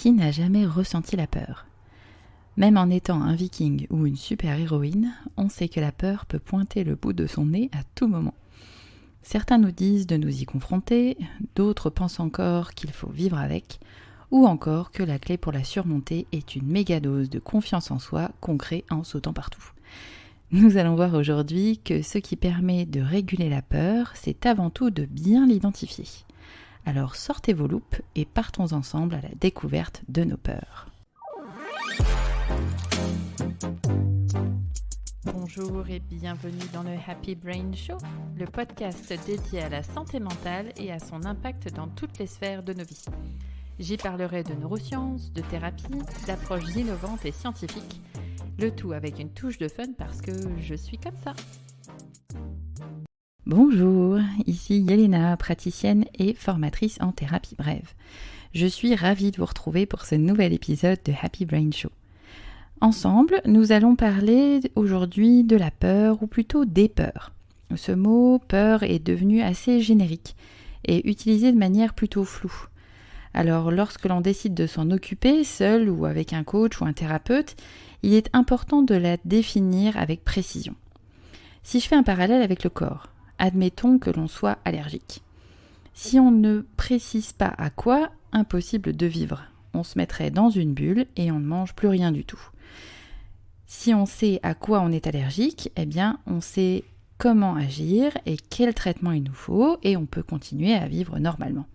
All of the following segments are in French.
Qui n'a jamais ressenti la peur ? Même en étant un viking ou une super-héroïne, on sait que la peur peut pointer le bout de son nez à tout moment. Certains nous disent de nous y confronter, d'autres pensent encore qu'il faut vivre avec, ou encore que la clé pour la surmonter est une méga dose de confiance en soi qu'on crée en sautant partout. Nous allons voir aujourd'hui que ce qui permet de réguler la peur, c'est avant tout de bien l'identifier. Alors sortez vos loupes et partons ensemble à la découverte de nos peurs. Bonjour et bienvenue dans le Happy Brain Show, le podcast dédié à la santé mentale et à son impact dans toutes les sphères de nos vies. J'y parlerai de neurosciences, de thérapie, d'approches innovantes et scientifiques, le tout avec une touche de fun parce que je suis comme ça. Bonjour, ici Yelena, praticienne et formatrice en thérapie brève. Je suis ravie de vous retrouver pour ce nouvel épisode de Happy Brain Show. Ensemble, nous allons parler aujourd'hui de la peur, ou plutôt des peurs. Ce mot « peur » est devenu assez générique et utilisé de manière plutôt floue. Alors, lorsque l'on décide de s'en occuper, seul ou avec un coach ou un thérapeute, il est important de la définir avec précision. Si je fais un parallèle avec le corps, admettons que l'on soit allergique. Si on ne précise pas à quoi, impossible de vivre. On se mettrait dans une bulle et on ne mange plus rien du tout. Si on sait à quoi on est allergique, eh bien on sait comment agir et quel traitement il nous faut et on peut continuer à vivre normalement.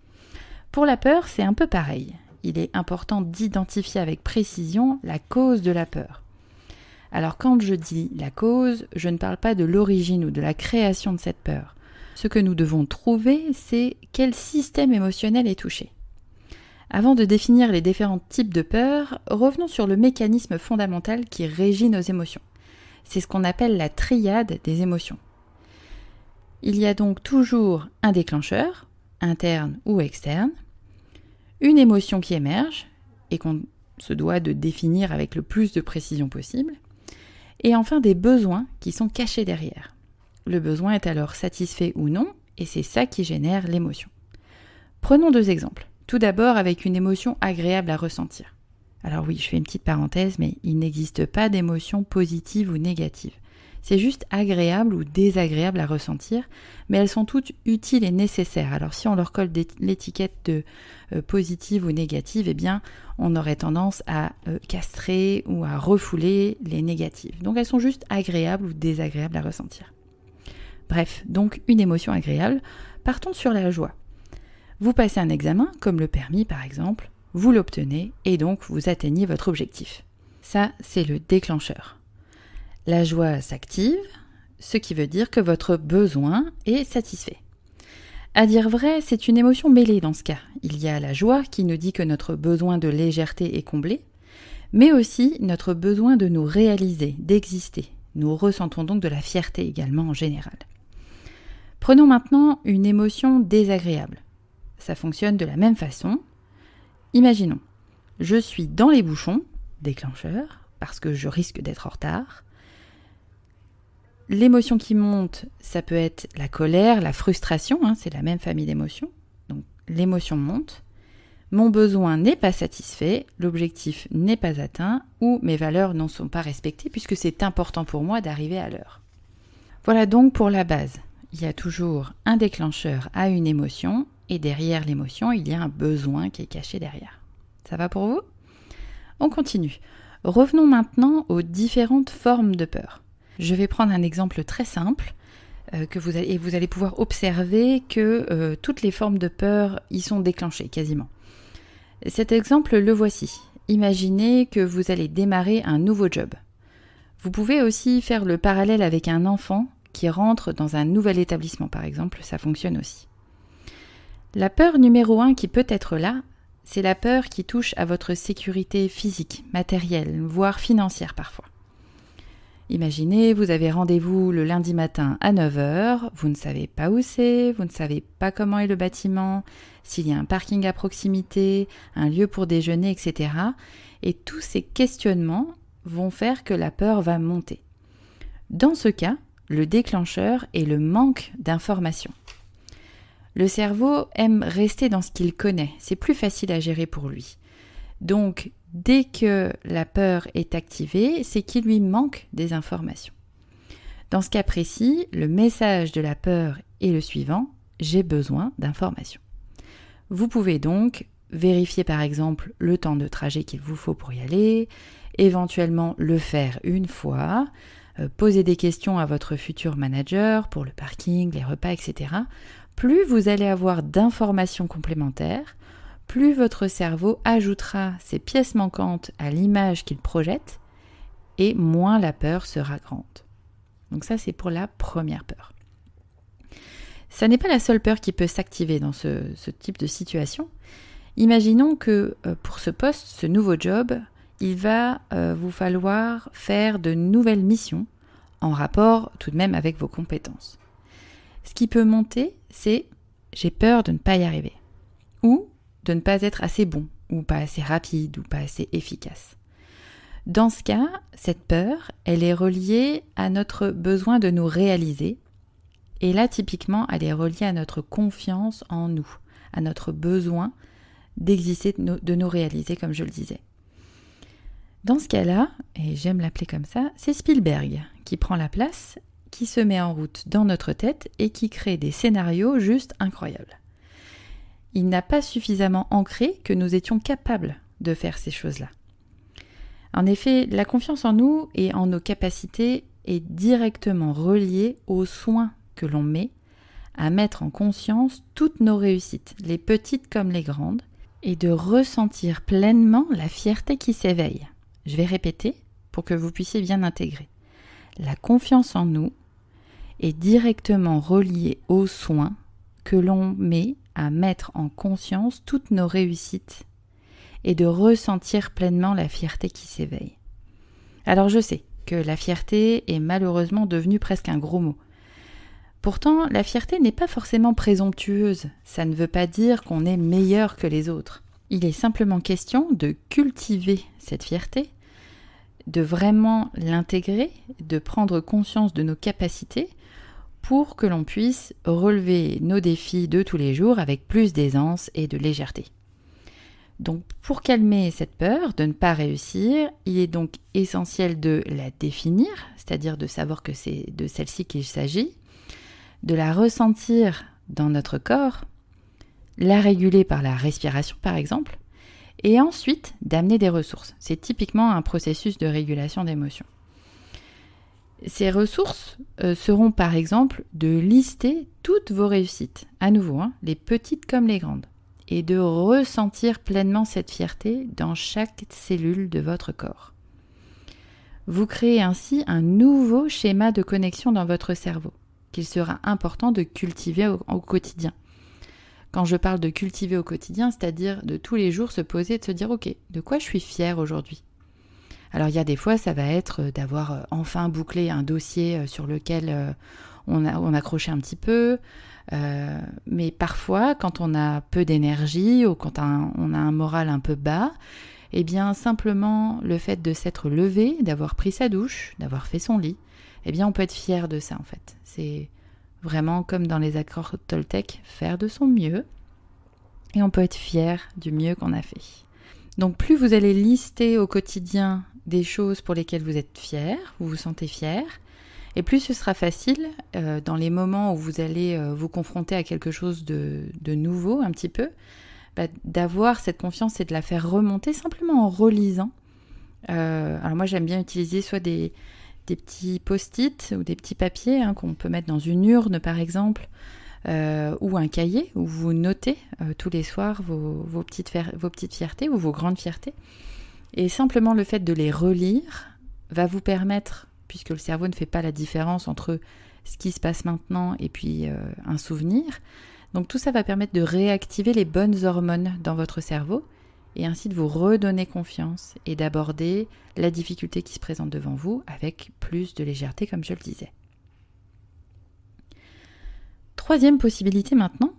Pour la peur, c'est un peu pareil. Il est important d'identifier avec précision la cause de la peur. Alors quand je dis la cause, je ne parle pas de l'origine ou de la création de cette peur. Ce que nous devons trouver, c'est quel système émotionnel est touché. Avant de définir les différents types de peur, revenons sur le mécanisme fondamental qui régit nos émotions. C'est ce qu'on appelle la triade des émotions. Il y a donc toujours un déclencheur, interne ou externe, une émotion qui émerge et qu'on se doit de définir avec le plus de précision possible, et enfin des besoins qui sont cachés derrière. Le besoin est alors satisfait ou non, et c'est ça qui génère l'émotion. Prenons 2 exemples. Tout d'abord avec une émotion agréable à ressentir. Alors oui, je fais une petite parenthèse, mais il n'existe pas d'émotion positive ou négative. C'est juste agréable ou désagréable à ressentir, mais elles sont toutes utiles et nécessaires. Alors si on leur colle l'étiquette de positive ou négative, eh bien on aurait tendance à castrer ou à refouler les négatives. Donc elles sont juste agréables ou désagréables à ressentir. Bref, donc une émotion agréable. Partons sur la joie. Vous passez un examen, comme le permis par exemple, vous l'obtenez et donc vous atteignez votre objectif. Ça, c'est le déclencheur. La joie s'active, ce qui veut dire que votre besoin est satisfait. À dire vrai, c'est une émotion mêlée dans ce cas. Il y a la joie qui nous dit que notre besoin de légèreté est comblé, mais aussi notre besoin de nous réaliser, d'exister. Nous ressentons donc de la fierté également en général. Prenons maintenant une émotion désagréable. Ça fonctionne de la même façon. Imaginons, je suis dans les bouchons, déclencheur, parce que je risque d'être en retard. L'émotion qui monte, ça peut être la colère, la frustration, c'est la même famille d'émotions. Donc l'émotion monte, mon besoin n'est pas satisfait, l'objectif n'est pas atteint ou mes valeurs n'en sont pas respectées puisque c'est important pour moi d'arriver à l'heure. Voilà donc pour la base. Il y a toujours un déclencheur à une émotion et derrière l'émotion, il y a un besoin qui est caché derrière. Ça va pour vous ? On continue. Revenons maintenant aux différentes formes de peur. Je vais prendre un exemple très simple vous allez pouvoir observer que toutes les formes de peur y sont déclenchées quasiment. Cet exemple, le voici. Imaginez que vous allez démarrer un nouveau job. Vous pouvez aussi faire le parallèle avec un enfant qui rentre dans un nouvel établissement par exemple, ça fonctionne aussi. La peur numéro 1 qui peut être là, c'est la peur qui touche à votre sécurité physique, matérielle, voire financière parfois. Imaginez, vous avez rendez-vous le lundi matin à 9h, vous ne savez pas où c'est, vous ne savez pas comment est le bâtiment, s'il y a un parking à proximité, un lieu pour déjeuner, etc. Et tous ces questionnements vont faire que la peur va monter. Dans ce cas, le déclencheur est le manque d'informations. Le cerveau aime rester dans ce qu'il connaît, c'est plus facile à gérer pour lui. Donc, dès que la peur est activée, c'est qu'il lui manque des informations. Dans ce cas précis, le message de la peur est le suivant: j'ai besoin d'informations. Vous pouvez donc vérifier par exemple le temps de trajet qu'il vous faut pour y aller, éventuellement le faire une fois, poser des questions à votre futur manager pour le parking, les repas, etc. Plus vous allez avoir d'informations complémentaires, plus votre cerveau ajoutera ces pièces manquantes à l'image qu'il projette et moins la peur sera grande. Donc ça, c'est pour la première peur. Ça n'est pas la seule peur qui peut s'activer dans ce type de situation. Imaginons que pour ce poste, ce nouveau job, il va vous falloir faire de nouvelles missions en rapport tout de même avec vos compétences. Ce qui peut monter, c'est « j'ai peur de ne pas y arriver » ou de ne pas être assez bon ou pas assez rapide ou pas assez efficace. Dans ce cas, cette peur, elle est reliée à notre besoin de nous réaliser. Et là, typiquement, elle est reliée à notre confiance en nous, à notre besoin d'exister, de nous réaliser, comme je le disais. Dans ce cas-là, et j'aime l'appeler comme ça, c'est Spielberg qui prend la place, qui se met en route dans notre tête et qui crée des scénarios juste incroyables. Il n'a pas suffisamment ancré que nous étions capables de faire ces choses-là. En effet, la confiance en nous et en nos capacités est directement reliée aux soins que l'on met à mettre en conscience toutes nos réussites, les petites comme les grandes, et de ressentir pleinement la fierté qui s'éveille. Je vais répéter pour que vous puissiez bien intégrer. La confiance en nous est directement reliée aux soins que l'on met à mettre en conscience toutes nos réussites et de ressentir pleinement la fierté qui s'éveille. Alors je sais que la fierté est malheureusement devenue presque un gros mot. Pourtant, la fierté n'est pas forcément présomptueuse. Ça ne veut pas dire qu'on est meilleur que les autres. Il est simplement question de cultiver cette fierté, de vraiment l'intégrer, de prendre conscience de nos capacités pour que l'on puisse relever nos défis de tous les jours avec plus d'aisance et de légèreté. Donc, pour calmer cette peur de ne pas réussir, il est donc essentiel de la définir, c'est-à-dire de savoir que c'est de celle-ci qu'il s'agit, de la ressentir dans notre corps, la réguler par la respiration par exemple, et ensuite d'amener des ressources. C'est typiquement un processus de régulation d'émotions. Ces ressources seront par exemple de lister toutes vos réussites, à nouveau, les petites comme les grandes, et de ressentir pleinement cette fierté dans chaque cellule de votre corps. Vous créez ainsi un nouveau schéma de connexion dans votre cerveau, qu'il sera important de cultiver au quotidien. Quand je parle de cultiver au quotidien, c'est-à-dire de tous les jours se poser et de se dire « Ok, de quoi je suis fière aujourd'hui ?» Alors il y a des fois, ça va être d'avoir enfin bouclé un dossier sur lequel on accrochait un petit peu, mais parfois, quand on a peu d'énergie ou quand on a un moral un peu bas, eh bien simplement le fait de s'être levé, d'avoir pris sa douche, d'avoir fait son lit, eh bien on peut être fier de ça en fait. C'est vraiment comme dans les accords Toltec, faire de son mieux, et on peut être fier du mieux qu'on a fait. Donc plus vous allez lister au quotidien des choses pour lesquelles vous êtes fier, vous vous sentez fier, et plus ce sera facile dans les moments où vous allez vous confronter à quelque chose de nouveau un petit peu, d'avoir cette confiance et de la faire remonter simplement en relisant. Alors moi j'aime bien utiliser soit des petits post-it ou des petits papiers qu'on peut mettre dans une urne par exemple, ou un cahier où vous notez tous les soirs vos petites fiertés ou vos grandes fiertés. Et simplement le fait de les relire va vous permettre, puisque le cerveau ne fait pas la différence entre ce qui se passe maintenant et puis un souvenir, donc tout ça va permettre de réactiver les bonnes hormones dans votre cerveau et ainsi de vous redonner confiance et d'aborder la difficulté qui se présente devant vous avec plus de légèreté, comme je le disais. Troisième possibilité maintenant,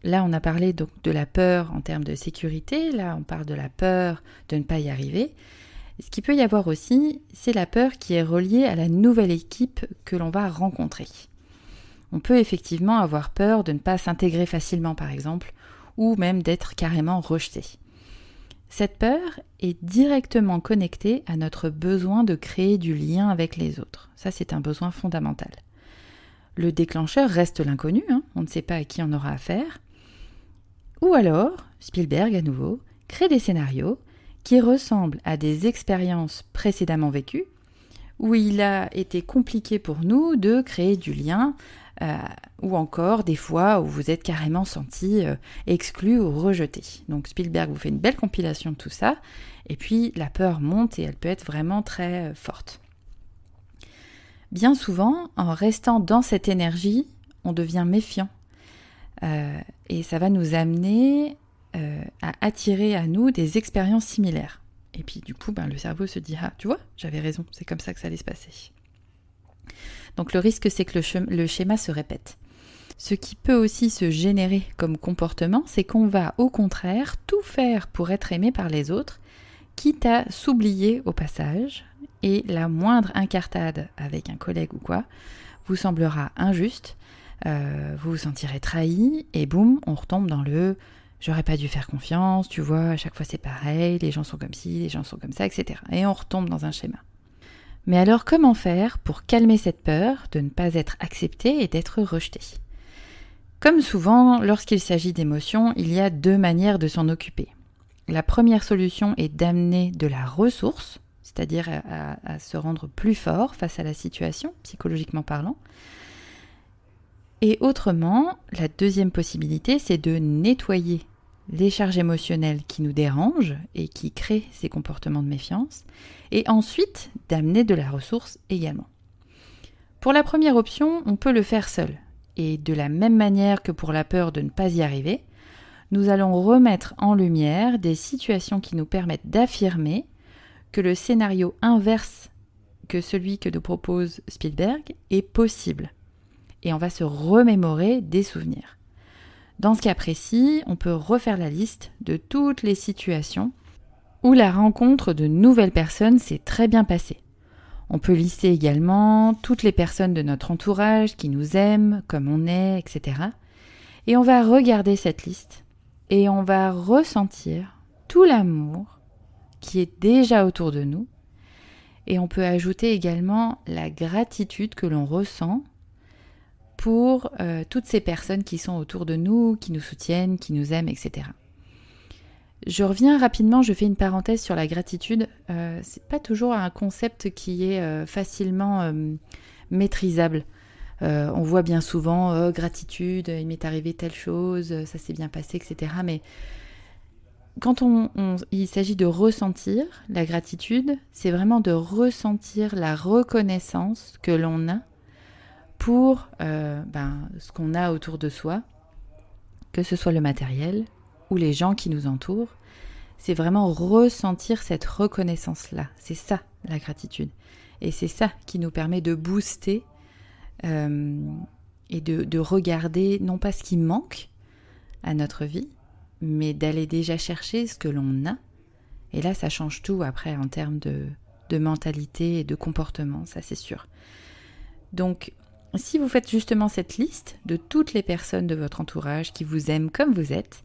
là on a parlé donc de la peur en termes de sécurité, là on parle de la peur de ne pas y arriver. Ce qu'il peut y avoir aussi, c'est la peur qui est reliée à la nouvelle équipe que l'on va rencontrer. On peut effectivement avoir peur de ne pas s'intégrer facilement par exemple, ou même d'être carrément rejeté. Cette peur est directement connectée à notre besoin de créer du lien avec les autres. Ça, c'est un besoin fondamental. Le déclencheur reste l'inconnu, on ne sait pas à qui on aura affaire. Ou alors, Spielberg, à nouveau, crée des scénarios qui ressemblent à des expériences précédemment vécues, où il a été compliqué pour nous de créer du lien, ou encore des fois où vous êtes carrément senti exclu ou rejeté. Donc Spielberg vous fait une belle compilation de tout ça, et puis la peur monte et elle peut être vraiment très forte. Bien souvent, en restant dans cette énergie, on devient méfiant, et ça va nous amener à attirer à nous des expériences similaires. Et puis du coup, le cerveau se dit « Ah, tu vois, j'avais raison, c'est comme ça que ça allait se passer. » Donc le risque, c'est que le schéma se répète. Ce qui peut aussi se générer comme comportement, c'est qu'on va au contraire tout faire pour être aimé par les autres, quitte à s'oublier au passage, et la moindre incartade avec un collègue ou quoi vous semblera injuste, vous vous sentirez trahi, et boum, on retombe dans le « j'aurais pas dû faire confiance, tu vois, à chaque fois c'est pareil, les gens sont comme ci, les gens sont comme ça, etc. » Et on retombe dans un schéma. Mais alors comment faire pour calmer cette peur de ne pas être accepté et d'être rejeté ? Comme souvent, lorsqu'il s'agit d'émotions, il y a 2 manières de s'en occuper. La première solution est d'amener de la ressource, c'est-à-dire à se rendre plus fort face à la situation, psychologiquement parlant. Et autrement, la deuxième possibilité, c'est de nettoyer les charges émotionnelles qui nous dérangent et qui créent ces comportements de méfiance, et ensuite d'amener de la ressource également. Pour la première option, on peut le faire seul, et de la même manière que pour la peur de ne pas y arriver, nous allons remettre en lumière des situations qui nous permettent d'affirmer que le scénario inverse que celui que nous propose Spielberg est possible. Et on va se remémorer des souvenirs. Dans ce cas précis, on peut refaire la liste de toutes les situations où la rencontre de nouvelles personnes s'est très bien passée. On peut lister également toutes les personnes de notre entourage qui nous aiment, comme on est, etc. Et on va regarder cette liste et on va ressentir tout l'amour qui est déjà autour de nous. Et on peut ajouter également la gratitude que l'on ressent pour toutes ces personnes qui sont autour de nous, qui nous soutiennent, qui nous aiment, etc. Je reviens rapidement, je fais une parenthèse sur la gratitude. C'est pas toujours un concept qui est facilement maîtrisable. On voit bien souvent gratitude, il m'est arrivé telle chose, ça s'est bien passé, etc. Mais quand il s'agit de ressentir la gratitude, c'est vraiment de ressentir la reconnaissance que l'on a pour ce qu'on a autour de soi, que ce soit le matériel ou les gens qui nous entourent. C'est vraiment ressentir cette reconnaissance-là. C'est ça, la gratitude. Et c'est ça qui nous permet de booster et de regarder, non pas ce qui manque à notre vie, mais d'aller déjà chercher ce que l'on a. Et là, ça change tout après en termes de mentalité et de comportement, ça c'est sûr. Donc, si vous faites justement cette liste de toutes les personnes de votre entourage qui vous aiment comme vous êtes,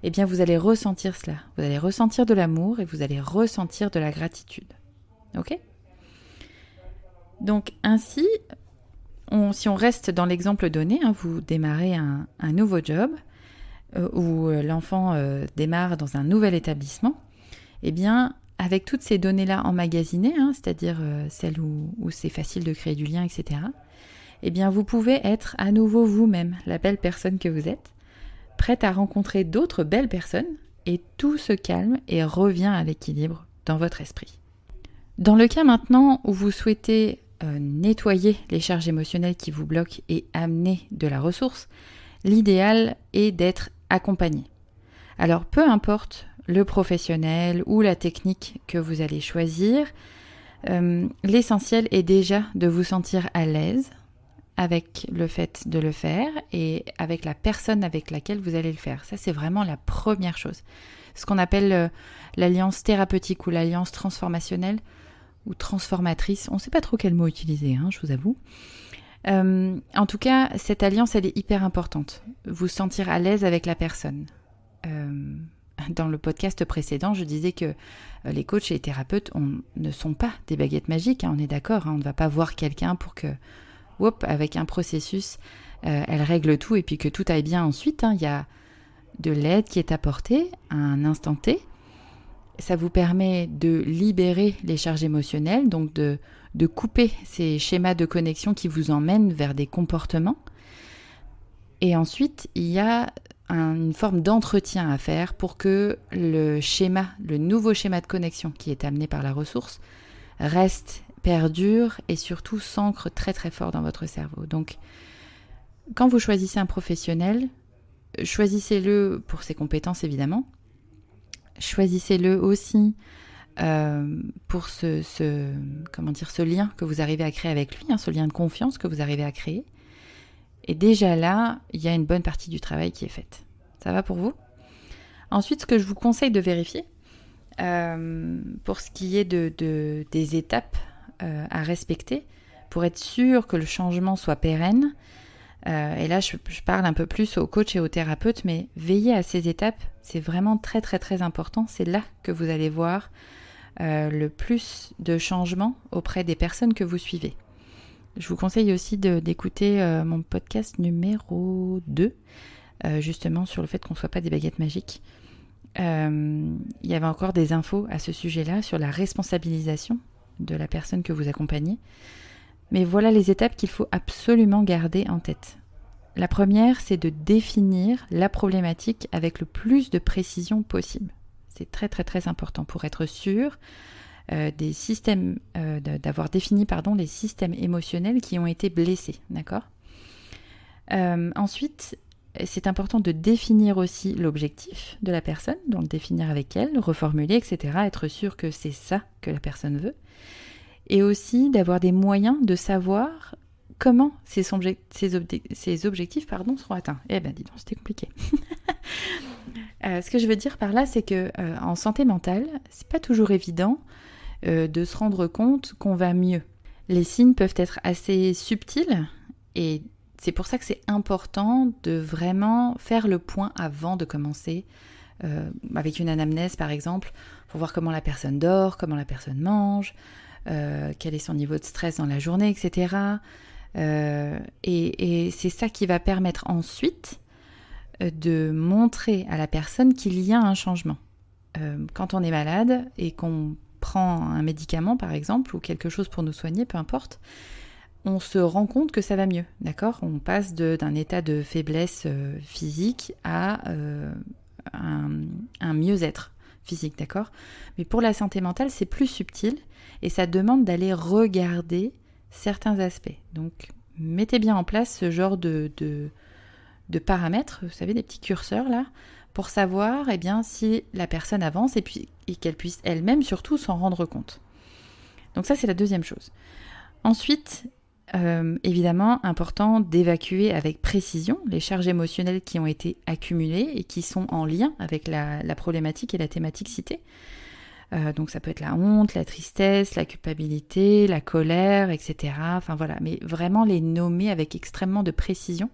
eh bien vous allez ressentir cela. Vous allez ressentir de l'amour et vous allez ressentir de la gratitude. Ok ? Donc ainsi, si on reste dans l'exemple donné, vous démarrez un nouveau job où l'enfant démarre dans un nouvel établissement, eh bien avec toutes ces données-là emmagasinées, c'est-à-dire celles où c'est facile de créer du lien, etc., eh bien vous pouvez être à nouveau vous-même, la belle personne que vous êtes, prête à rencontrer d'autres belles personnes, et tout se calme et revient à l'équilibre dans votre esprit. Dans le cas maintenant où vous souhaitez nettoyer les charges émotionnelles qui vous bloquent et amener de la ressource, l'idéal est d'être accompagné. Alors peu importe le professionnel ou la technique que vous allez choisir, l'essentiel est déjà de vous sentir à l'aise avec le fait de le faire et avec la personne avec laquelle vous allez le faire. Ça, c'est vraiment la première chose. Ce qu'on appelle l'alliance thérapeutique ou l'alliance transformationnelle ou transformatrice. On ne sait pas trop quel mot utiliser, je vous avoue. En tout cas, cette alliance, elle est hyper importante. Vous sentir à l'aise avec la personne. dans le podcast précédent, je disais que les coachs et les thérapeutes ne sont pas des baguettes magiques, on est d'accord, on ne va pas voir quelqu'un pour que, avec un processus, elle règle tout et puis que tout aille bien ensuite. Il y a de l'aide qui est apportée à un instant T. Ça vous permet de libérer les charges émotionnelles, donc de couper ces schémas de connexion qui vous emmènent vers des comportements. Et ensuite, il y a une forme d'entretien à faire pour que le nouveau schéma de connexion qui est amené par la ressource, reste, perdure et surtout s'ancre très très fort dans votre cerveau. Donc, quand vous choisissez un professionnel, choisissez-le pour ses compétences évidemment, choisissez-le aussi pour ce lien que vous arrivez à créer avec lui, ce lien de confiance que vous arrivez à créer. Et déjà là, il y a une bonne partie du travail qui est faite. Ça va pour vous ? Ensuite, ce que je vous conseille de vérifier, pour ce qui est des étapes à respecter, pour être sûr que le changement soit pérenne, et là je parle un peu plus aux coachs et aux thérapeutes, mais veillez à ces étapes, c'est vraiment très très très important. C'est là que vous allez voir le plus de changements auprès des personnes que vous suivez. Je vous conseille aussi d'écouter mon podcast numéro 2, justement sur le fait qu'on ne soit pas des baguettes magiques. Il y avait encore des infos à ce sujet-là, sur la responsabilisation de la personne que vous accompagnez. Mais voilà les étapes qu'il faut absolument garder en tête. La première, c'est de définir la problématique avec le plus de précision possible. C'est très très très important pour être sûr des systèmes, d'avoir défini les systèmes émotionnels qui ont été blessés, d'accord ? Ensuite, c'est important de définir aussi l'objectif de la personne, donc le définir avec elle, le reformuler, etc. Être sûr que c'est ça que la personne veut. Et aussi d'avoir des moyens de savoir comment ces objectifs seront atteints. Eh ben dis donc, c'était compliqué. Ce que je veux dire par là, c'est que en santé mentale, c'est pas toujours évident de se rendre compte qu'on va mieux. Les signes peuvent être assez subtils et c'est pour ça que c'est important de vraiment faire le point avant de commencer, avec une anamnèse par exemple, pour voir comment la personne dort, comment la personne mange, quel est son niveau de stress dans la journée, etc. Et c'est ça qui va permettre ensuite de montrer à la personne qu'il y a un changement. Quand on est malade et qu'on prend un médicament par exemple, ou quelque chose pour nous soigner, peu importe, on se rend compte que ça va mieux, d'accord ? On passe d'un état de faiblesse physique à un mieux-être physique, d'accord ? Mais pour la santé mentale, c'est plus subtil et ça demande d'aller regarder certains aspects. Donc, mettez bien en place ce genre de paramètres, vous savez, des petits curseurs là, pour savoir si la personne avance et qu'elle puisse elle-même surtout s'en rendre compte. Donc ça, c'est la deuxième chose. Ensuite, évidemment, important d'évacuer avec précision les charges émotionnelles qui ont été accumulées et qui sont en lien avec la problématique et la thématique citée. Donc ça peut être la honte, la tristesse, la culpabilité, la colère, etc. Enfin voilà, mais vraiment les nommer avec extrêmement de précision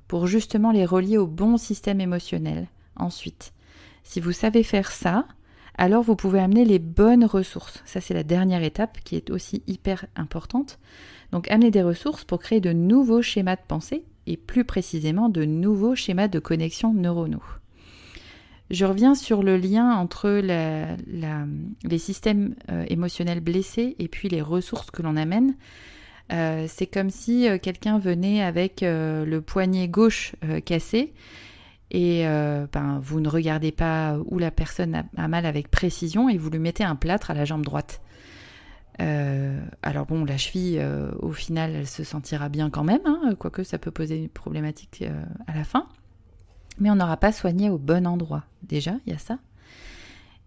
pour justement les relier au bon système émotionnel. Ensuite, si vous savez faire ça, alors vous pouvez amener les bonnes ressources. Ça, c'est la dernière étape qui est aussi hyper importante. Donc, amener des ressources pour créer de nouveaux schémas de pensée et plus précisément de nouveaux schémas de connexion neuronaux. Je reviens sur le lien entre les systèmes émotionnels blessés et puis les ressources que l'on amène. C'est comme si quelqu'un venait avec le poignet gauche cassé et vous ne regardez pas où la personne a mal avec précision et vous lui mettez un plâtre à la jambe droite. Alors bon, la cheville, au final, elle se sentira bien quand même, quoique ça peut poser une problématique à la fin. Mais on n'aura pas soigné au bon endroit. Déjà, il y a ça.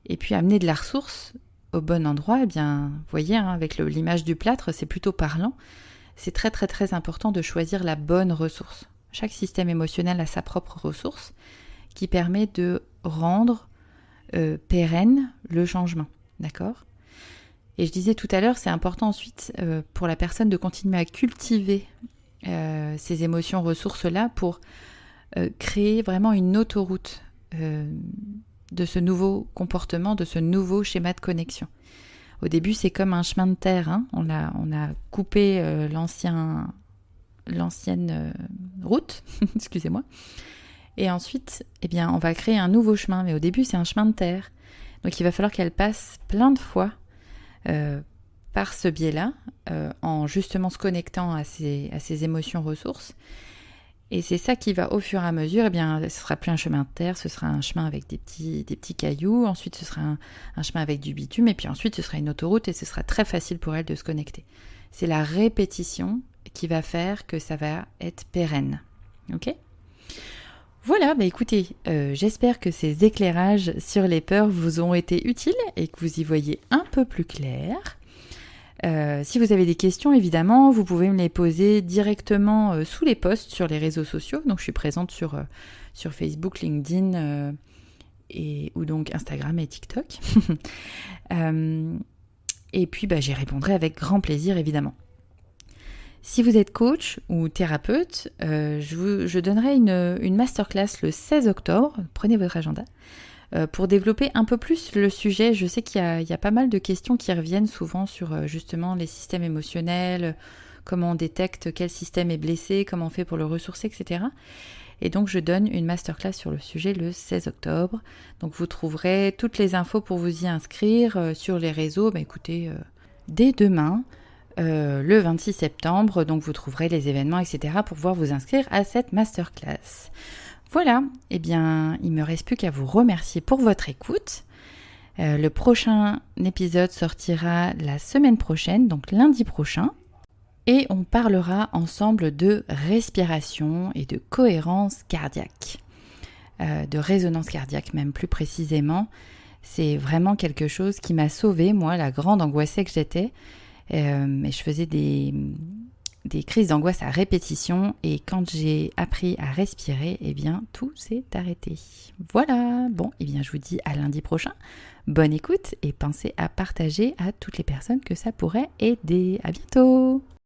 Et puis amener de la ressource au bon endroit, vous voyez, avec l'image du plâtre, c'est plutôt parlant. C'est très très très important de choisir la bonne ressource. Chaque système émotionnel a sa propre ressource qui permet de rendre pérenne le changement. D'accord ? Et je disais tout à l'heure, c'est important ensuite pour la personne de continuer à cultiver ces émotions ressources-là pour créer vraiment une autoroute de ce nouveau comportement, de ce nouveau schéma de connexion. Au début, c'est comme un chemin de terre. Hein. On a coupé l'ancienne route, excusez-moi. Et ensuite, eh bien, on va créer un nouveau chemin. Mais au début, c'est un chemin de terre. Donc, il va falloir qu'elle passe plein de fois par ce biais-là, en justement se connectant à ses émotions ressources. Et c'est ça qui va, au fur et à mesure, eh bien, ce sera plus un chemin de terre, ce sera un chemin avec des petits cailloux, ensuite ce sera un chemin avec du bitume, et puis ensuite ce sera une autoroute, et ce sera très facile pour elle de se connecter. C'est la répétition qui va faire que ça va être pérenne. Ok ? Voilà, écoutez, j'espère que ces éclairages sur les peurs vous ont été utiles et que vous y voyez un peu plus clair. Si vous avez des questions, évidemment, vous pouvez me les poser directement sous les posts sur les réseaux sociaux. Donc, je suis présente sur Facebook, LinkedIn ou donc Instagram et TikTok. Et puis, j'y répondrai avec grand plaisir, évidemment. Si vous êtes coach ou thérapeute, je donnerai une masterclass le 16 octobre. Prenez votre agenda. Pour développer un peu plus le sujet. Je sais qu'il y a pas mal de questions qui reviennent souvent sur justement les systèmes émotionnels, comment on détecte quel système est blessé, comment on fait pour le ressourcer, etc. Et donc je donne une masterclass sur le sujet le 16 octobre. Donc vous trouverez toutes les infos pour vous y inscrire sur les réseaux. Écoutez, dès demain, le 26 septembre, donc vous trouverez les événements, etc. pour pouvoir vous inscrire à cette masterclass. Voilà, eh bien, il ne me reste plus qu'à vous remercier pour votre écoute. Le prochain épisode sortira la semaine prochaine, donc lundi prochain. Et on parlera ensemble de respiration et de cohérence cardiaque. De résonance cardiaque même plus précisément. C'est vraiment quelque chose qui m'a sauvée, moi, la grande angoissée que j'étais. Et je faisais des crises d'angoisse à répétition et quand j'ai appris à respirer, eh bien tout s'est arrêté. Voilà, eh bien je vous dis à lundi prochain. Bonne écoute et pensez à partager à toutes les personnes que ça pourrait aider. À bientôt!